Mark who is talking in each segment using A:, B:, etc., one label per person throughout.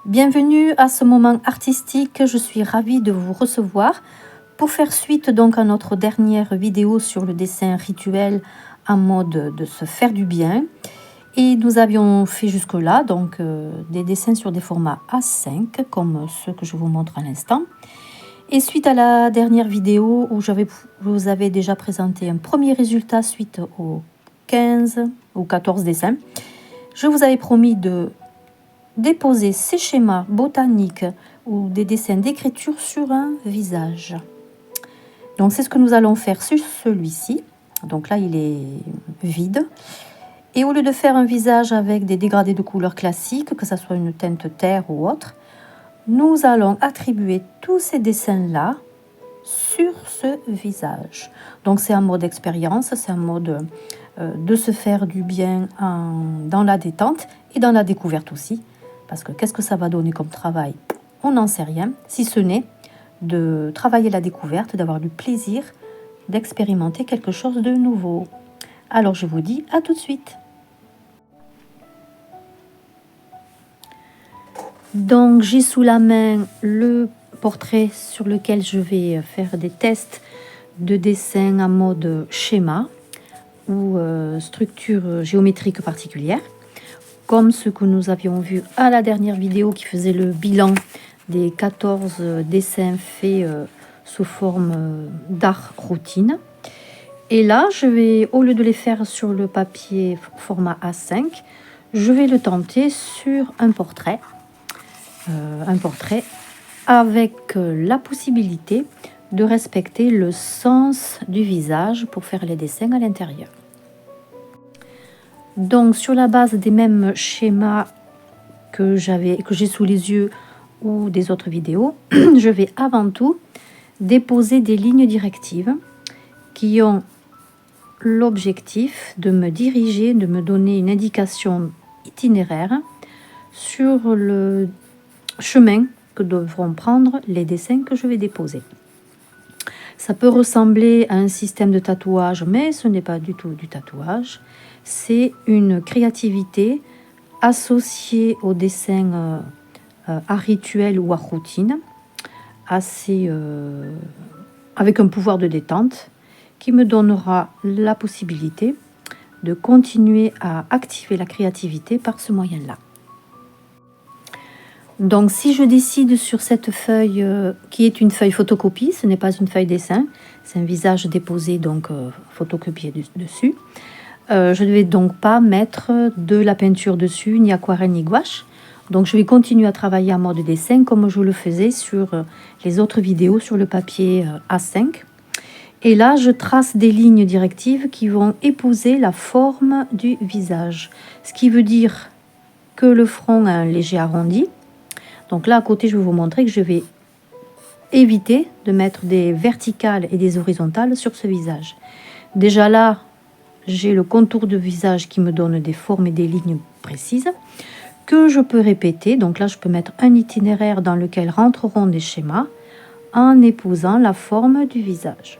A: Bienvenue à ce moment artistique, je suis ravie de vous recevoir pour faire suite donc à notre dernière vidéo sur le dessin rituel en mode de se faire du bien. Et nous avions fait jusque-là donc des dessins sur des formats A5 comme ceux que je vous montre à l'instant. Et suite à la dernière vidéo où je vous avais déjà présenté un premier résultat suite aux 15 ou 14 dessins, je vous avais promis de déposer ces schémas botaniques ou des dessins d'écriture sur un visage. Donc c'est ce que nous allons faire sur celui-ci. Donc là il est vide. Et au lieu de faire un visage avec des dégradés de couleurs classiques, que ce soit une teinte terre ou autre, nous allons attribuer tous ces dessins-là sur ce visage. Donc c'est un mode expérience, c'est un mode de se faire du bien dans la détente et dans la découverte aussi. Parce que qu'est-ce que ça va donner comme travail? On n'en sait rien, si ce n'est de travailler la découverte, d'avoir du plaisir, d'expérimenter quelque chose de nouveau. Alors je vous dis à tout de suite. Donc j'ai sous la main le portrait sur lequel je vais faire des tests de dessin en mode schéma ou structure géométrique particulière, comme ce que nous avions vu à la dernière vidéo qui faisait le bilan des 14 dessins faits sous forme d'art routine. Et là, je vais, au lieu de les faire sur le papier format A5, je vais le tenter sur un portrait avec la possibilité de respecter le sens du visage pour faire les dessins à l'intérieur. Donc sur la base des mêmes schémas que j'ai sous les yeux ou des autres vidéos, je vais avant tout déposer des lignes directives qui ont l'objectif de me diriger, de me donner une indication itinéraire sur le chemin que devront prendre les dessins que je vais déposer. Ça peut ressembler à un système de tatouage, mais ce n'est pas du tout du tatouage. C'est une créativité associée au dessin à rituel ou à routine, avec un pouvoir de détente qui me donnera la possibilité de continuer à activer la créativité par ce moyen-là. Donc si je décide sur cette feuille qui est une feuille photocopie, ce n'est pas une feuille dessin, c'est un visage déposé donc photocopié dessus. Je ne vais donc pas mettre de la peinture dessus, ni aquarelle ni gouache. Donc je vais continuer à travailler en mode dessin comme je le faisais sur les autres vidéos sur le papier A5. Et là je trace des lignes directives qui vont épouser la forme du visage. Ce qui veut dire que le front a un léger arrondi. Donc là à côté je vais vous montrer que je vais éviter de mettre des verticales et des horizontales sur ce visage. Déjà là j'ai le contour de visage qui me donne des formes et des lignes précises que je peux répéter. Donc là je peux mettre un itinéraire dans lequel rentreront des schémas en épousant la forme du visage.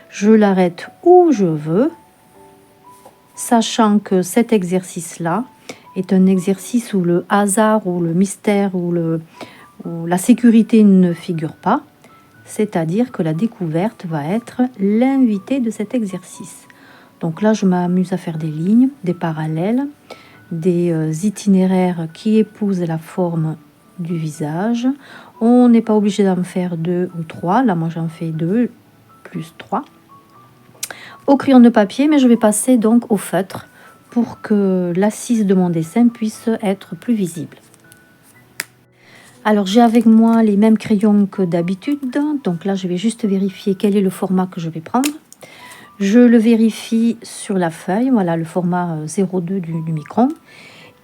A: Je l'arrête où je veux, sachant que cet exercice-là est un exercice où le hasard ou le mystère ou la sécurité ne figure pas, c'est-à-dire que la découverte va être l'invité de cet exercice. Donc là, je m'amuse à faire des lignes, des parallèles, des itinéraires qui épousent la forme du visage. On n'est pas obligé d'en faire 2 ou 3. Là, moi, j'en fais 2 plus 3. Au crayon de papier, mais je vais passer donc au feutre pour que l'assise de mon dessin puisse être plus visible. Alors j'ai avec moi les mêmes crayons que d'habitude, donc là je vais juste vérifier quel est le format que je vais prendre. Je le vérifie sur la feuille, voilà le format 0,2 du micron,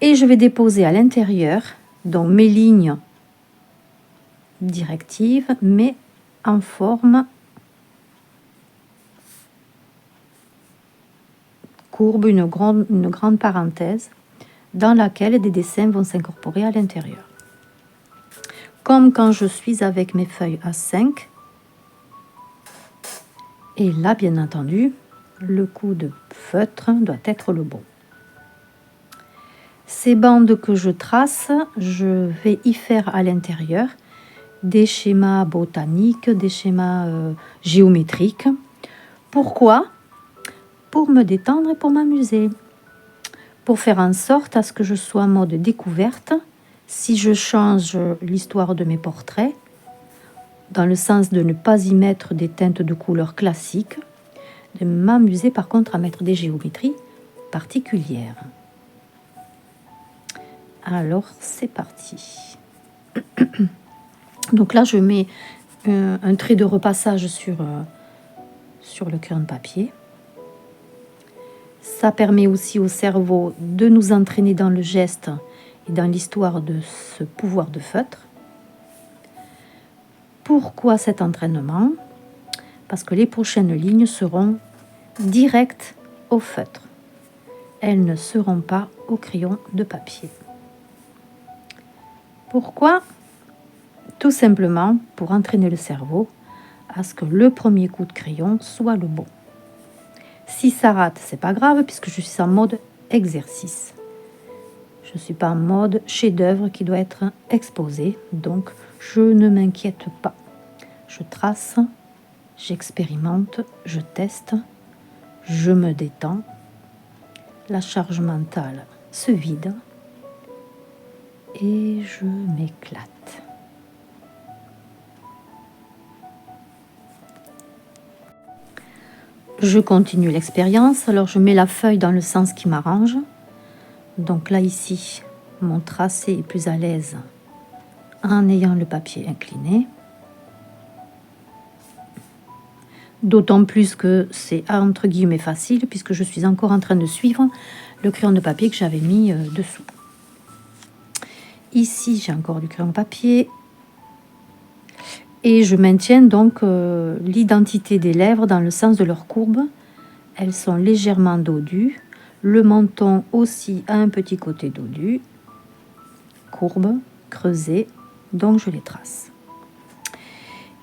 A: et je vais déposer à l'intérieur donc mes lignes directives, mais en forme courbe, une grande parenthèse dans laquelle des dessins vont s'incorporer à l'intérieur. Comme quand je suis avec mes feuilles A5. Et là, bien entendu, le coup de feutre doit être le bon. Ces bandes que je trace, je vais y faire à l'intérieur des schémas botaniques, des schémas géométriques. Pourquoi? Pour me détendre et pour m'amuser. Pour faire en sorte à ce que je sois en mode découverte. Si je change l'histoire de mes portraits, dans le sens de ne pas y mettre des teintes de couleurs classiques, de m'amuser par contre à mettre des géométries particulières. Alors, c'est parti. Donc là, je mets un trait de repassage sur le crayon de papier. Ça permet aussi au cerveau de nous entraîner dans le geste et dans l'histoire de ce pouvoir de feutre. Pourquoi cet entraînement? Parce que les prochaines lignes seront directes au feutre. Elles ne seront pas au crayon de papier. Pourquoi? Tout simplement pour entraîner le cerveau à ce que le premier coup de crayon soit le bon. Si ça rate, c'est pas grave puisque je suis en mode exercice. Je ne suis pas en mode chef-d'œuvre qui doit être exposé, donc je ne m'inquiète pas. Je trace, j'expérimente, je teste, je me détends. La charge mentale se vide et je m'éclate. Je continue l'expérience, alors je mets la feuille dans le sens qui m'arrange. Donc là ici, mon tracé est plus à l'aise en ayant le papier incliné. D'autant plus que c'est entre guillemets facile puisque je suis encore en train de suivre le crayon de papier que j'avais mis dessous. Ici, j'ai encore du crayon de papier. Et je maintiens donc l'identité des lèvres dans le sens de leur courbe. Elles sont légèrement dodues. Le menton aussi a un petit côté dodu. Courbe, creusée, donc je les trace.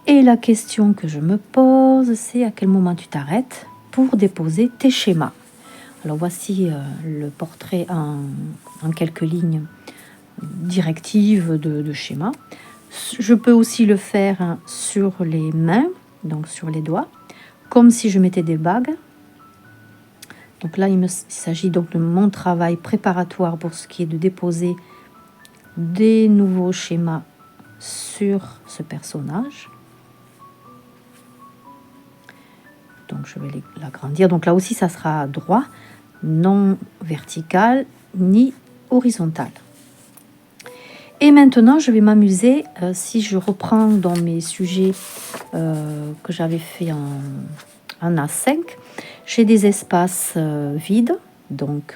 A: Et la question que je me pose, c'est à quel moment tu t'arrêtes pour déposer tes schémas. Alors voici le portrait en quelques lignes directives de schéma. Je peux aussi le faire sur les mains, donc sur les doigts, comme si je mettais des bagues. Donc là, il s'agit donc de mon travail préparatoire pour ce qui est de déposer des nouveaux schémas sur ce personnage. Donc je vais l'agrandir. Donc là aussi, ça sera droit, non vertical ni horizontal. Et maintenant, je vais m'amuser, si je reprends dans mes sujets que j'avais fait en A5, j'ai des espaces vides, donc,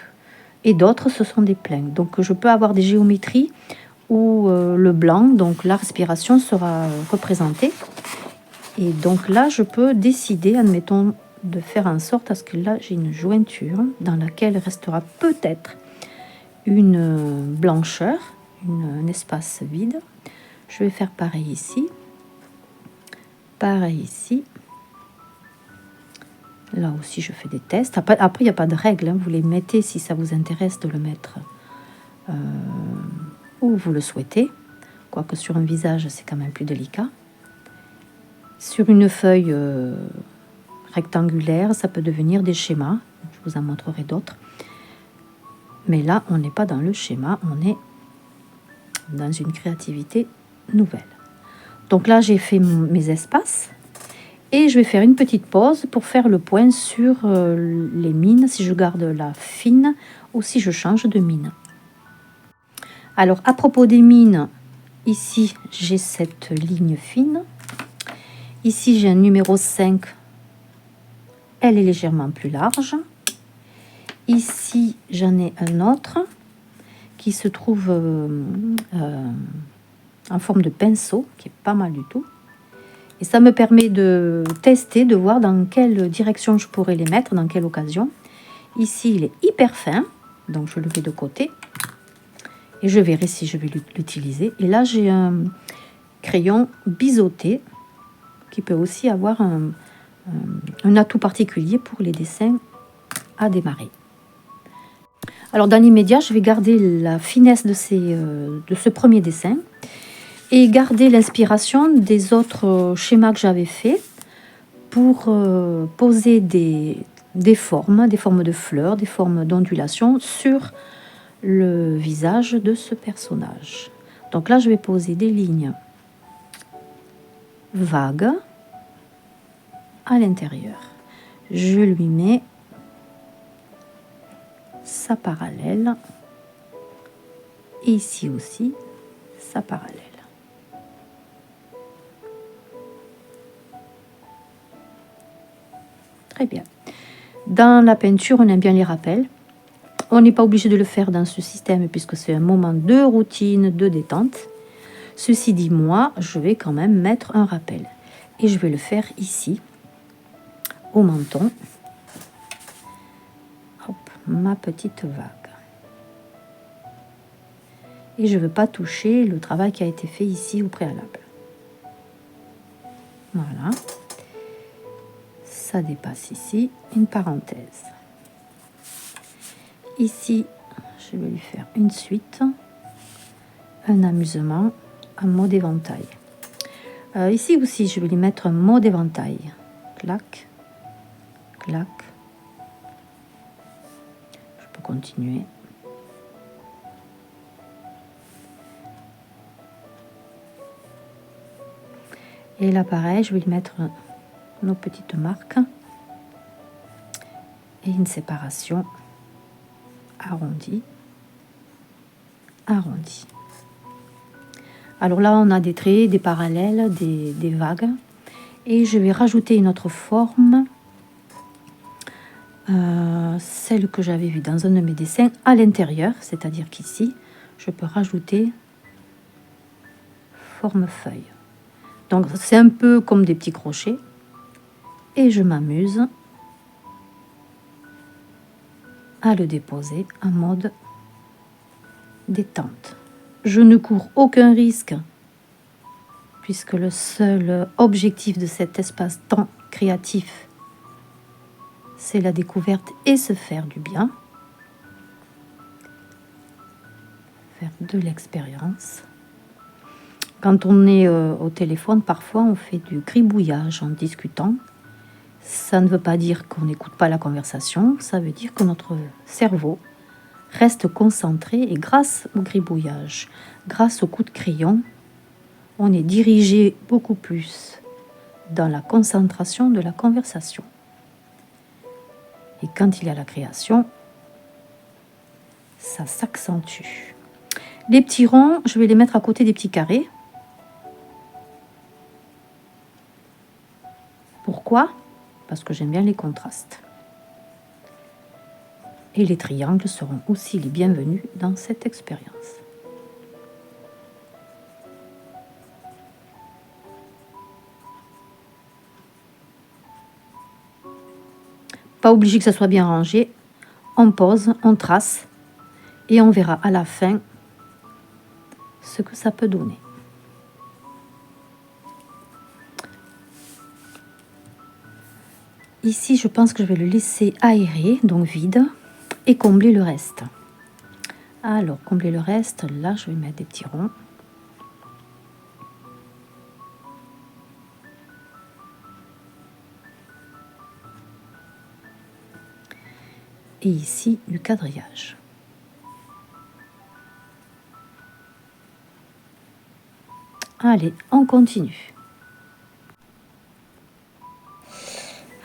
A: et d'autres, ce sont des pleins. Donc, je peux avoir des géométries où le blanc, donc la respiration, sera représentée. Et donc là, je peux décider, admettons, de faire en sorte à ce que là, j'ai une jointure dans laquelle restera peut-être une blancheur, un espace vide. Je vais faire pareil ici. Pareil ici. Là aussi, je fais des tests. Après, il n'y a pas de règle. Vous les mettez si ça vous intéresse de le mettre où vous le souhaitez. Quoique sur un visage, c'est quand même plus délicat. Sur une feuille rectangulaire, ça peut devenir des schémas. Je vous en montrerai d'autres. Mais là, on n'est pas dans le schéma, on est dans une créativité nouvelle. Donc là, j'ai fait mes espaces et je vais faire une petite pause pour faire le point sur les mines, si je garde la fine ou si je change de mine. Alors, à propos des mines, ici, j'ai cette ligne fine. Ici, j'ai un numéro 5. Elle est légèrement plus large. Ici, j'en ai un autre qui se trouve en forme de pinceau, qui est pas mal du tout. Et ça me permet de tester, de voir dans quelle direction je pourrais les mettre, dans quelle occasion. Ici, il est hyper fin, donc je le mets de côté. Et je verrai si je vais l'utiliser. Et là, j'ai un crayon biseauté qui peut aussi avoir un atout particulier pour les dessins à démarrer. Alors dans l'immédiat, je vais garder la finesse de ce premier dessin et garder l'inspiration des autres schémas que j'avais fait pour poser des formes de fleurs, des formes d'ondulation sur le visage de ce personnage. Donc là, je vais poser des lignes vagues à l'intérieur. Je lui mets sa parallèle et ici aussi sa parallèle. Très bien. Dans la peinture, on aime bien les rappels. On n'est pas obligé de le faire dans ce système puisque c'est un moment de routine, de détente. Ceci dit, moi, je vais quand même mettre un rappel. Et je vais le faire ici, au menton. Hop, ma petite vague. Et je ne veux pas toucher le travail qui a été fait ici au préalable. Voilà. Ça dépasse ici, une parenthèse. Ici, je vais lui faire une suite, un amusement, un mot d'éventail. Ici aussi, je vais lui mettre un mot d'éventail. Clac, clac. Je peux continuer. Et là, pareil, je vais lui mettre nos petites marques et une séparation arrondie, arrondie. Alors là, on a des traits, des parallèles, des vagues. Et je vais rajouter une autre forme, celle que j'avais vue dans un de mes dessins à l'intérieur, c'est-à-dire qu'ici, je peux rajouter forme feuille. Donc c'est un peu comme des petits crochets. Et je m'amuse à le déposer en mode détente. Je ne cours aucun risque puisque le seul objectif de cet espace-temps créatif, c'est la découverte et se faire du bien, faire de l'expérience. Quand on est au téléphone, parfois on fait du gribouillage en discutant. Ça ne veut pas dire qu'on n'écoute pas la conversation, ça veut dire que notre cerveau reste concentré et grâce au gribouillage, grâce au coup de crayon, on est dirigé beaucoup plus dans la concentration de la conversation. Et quand il y a la création, ça s'accentue. Les petits ronds, je vais les mettre à côté des petits carrés. Pourquoi ? Parce que j'aime bien les contrastes. Et les triangles seront aussi les bienvenus dans cette expérience. Pas obligé que ça soit bien rangé. On pose, on trace et on verra à la fin ce que ça peut donner. Ici, je pense que je vais le laisser aérer, donc vide, et combler le reste. Alors, combler le reste, là, je vais mettre des petits ronds. Et ici, du quadrillage. Allez, on continue.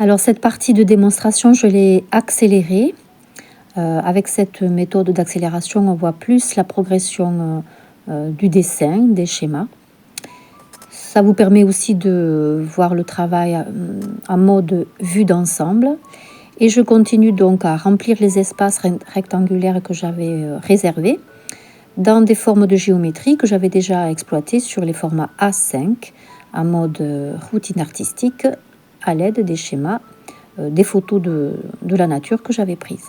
A: Alors, cette partie de démonstration, je l'ai accélérée. Avec cette méthode d'accélération, on voit plus la progression du dessin, des schémas. Ça vous permet aussi de voir le travail en mode vue d'ensemble. Et je continue donc à remplir les espaces rectangulaires que j'avais réservés dans des formes de géométrie que j'avais déjà exploitées sur les formats A5 en mode routine artistique à l'aide des schémas, des photos de la nature que j'avais prises.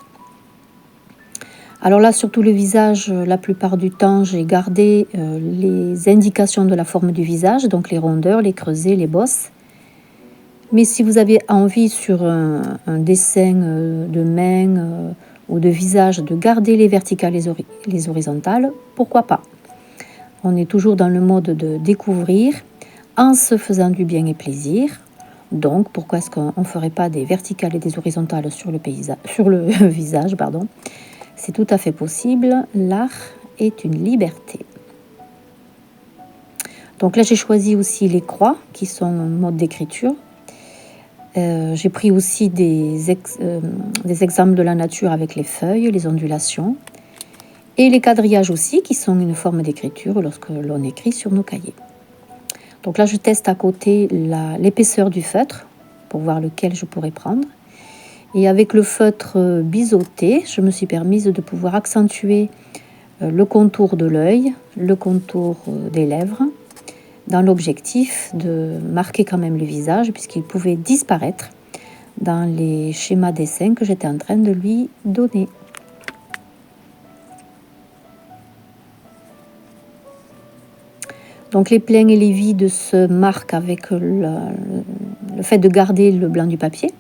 A: Alors là, surtout le visage, la plupart du temps, j'ai gardé les indications de la forme du visage, donc les rondeurs, les creusets, les bosses. Mais si vous avez envie sur un dessin de main ou de visage de garder les verticales et les horizontales, pourquoi pas? On est toujours dans le mode de découvrir en se faisant du bien et plaisir. Donc, pourquoi est-ce qu'on ne ferait pas des verticales et des horizontales sur le visage, pardon. C'est tout à fait possible. L'art est une liberté. Donc là, j'ai choisi aussi les croix qui sont un mode d'écriture. J'ai pris aussi des exemples de la nature avec les feuilles, les ondulations. Et les quadrillages aussi, qui sont une forme d'écriture lorsque l'on écrit sur nos cahiers. Donc là, je teste à côté l'épaisseur du feutre pour voir lequel je pourrais prendre. Et avec le feutre biseauté, je me suis permise de pouvoir accentuer le contour de l'œil, le contour des lèvres, dans l'objectif de marquer quand même le visage, puisqu'il pouvait disparaître dans les schémas dessins que j'étais en train de lui donner. Donc les pleins et les vides se marquent avec le fait de garder le blanc du papier.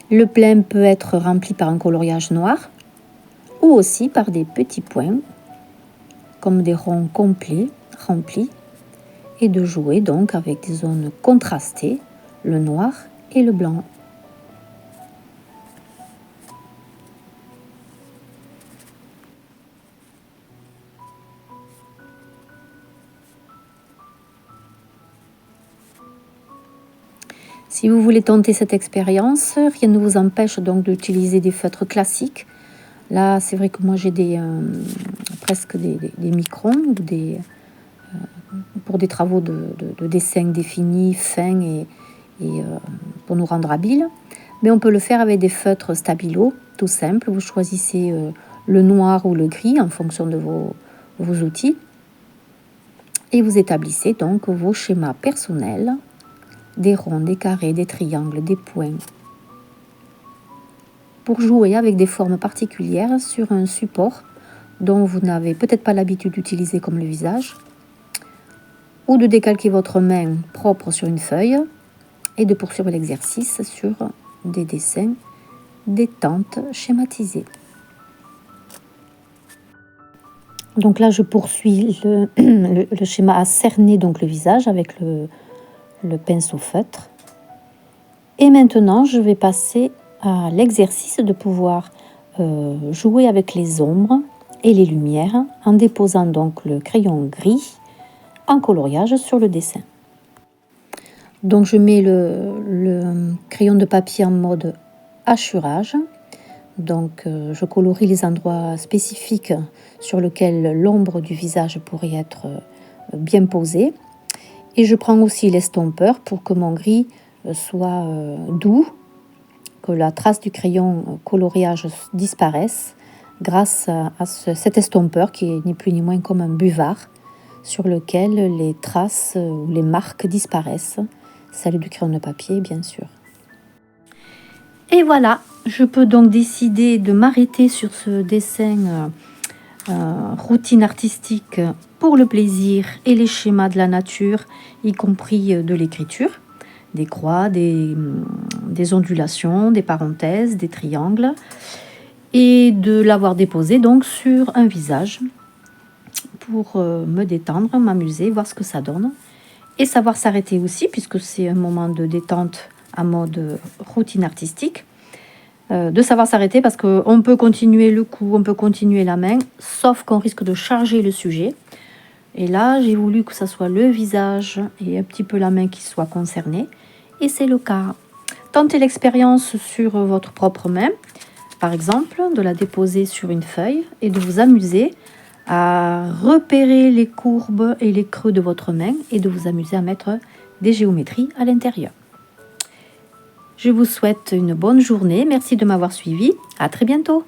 A: Le plein peut être rempli par un coloriage noir ou aussi par des petits points, comme des ronds complets remplis, et de jouer donc avec des zones contrastées, le noir et le blanc. Si vous voulez tenter cette expérience, rien ne vous empêche donc d'utiliser des feutres classiques. Là, c'est vrai que moi j'ai presque des microns pour des travaux de dessin défini, fin et pour nous rendre habiles. Mais on peut le faire avec des feutres stabilo, tout simple. Vous choisissez le noir ou le gris en fonction de vos outils. Et vous établissez donc vos schémas personnels, des ronds, des carrés, des triangles, des points, pour jouer avec des formes particulières sur un support dont vous n'avez peut-être pas l'habitude d'utiliser comme le visage, ou de décalquer votre main propre sur une feuille et de poursuivre l'exercice sur des dessins, des tentes schématisées. Donc là, je poursuis le schéma à cerner donc le visage avec le pinceau feutre. Et maintenant, je vais passer à l'exercice de pouvoir jouer avec les ombres et les lumières en déposant donc le crayon gris en coloriage sur le dessin. Donc je mets le crayon de papier en mode hachurage. Donc je colorie les endroits spécifiques sur lesquels l'ombre du visage pourrait être bien posée. Et je prends aussi l'estompeur pour que mon gris soit doux, que la trace du crayon coloriage disparaisse grâce à cet estompeur qui est ni plus ni moins comme un buvard sur lequel les traces ou les marques disparaissent, celles du crayon de papier bien sûr. Et voilà, je peux donc décider de m'arrêter sur ce dessin routine artistique pour le plaisir et les schémas de la nature, y compris de l'écriture, des croix, des ondulations, des parenthèses, des triangles, et de l'avoir déposé donc sur un visage pour me détendre, m'amuser, voir ce que ça donne, et savoir s'arrêter aussi, puisque c'est un moment de détente en mode routine artistique, de savoir s'arrêter parce qu'on peut continuer le cou, on peut continuer la main, sauf qu'on risque de charger le sujet. Et là, j'ai voulu que ça soit le visage et un petit peu la main qui soient concernés, et c'est le cas. Tentez l'expérience sur votre propre main, par exemple, de la déposer sur une feuille et de vous amuser à repérer les courbes et les creux de votre main et de vous amuser à mettre des géométries à l'intérieur. Je vous souhaite une bonne journée. Merci de m'avoir suivi. À très bientôt.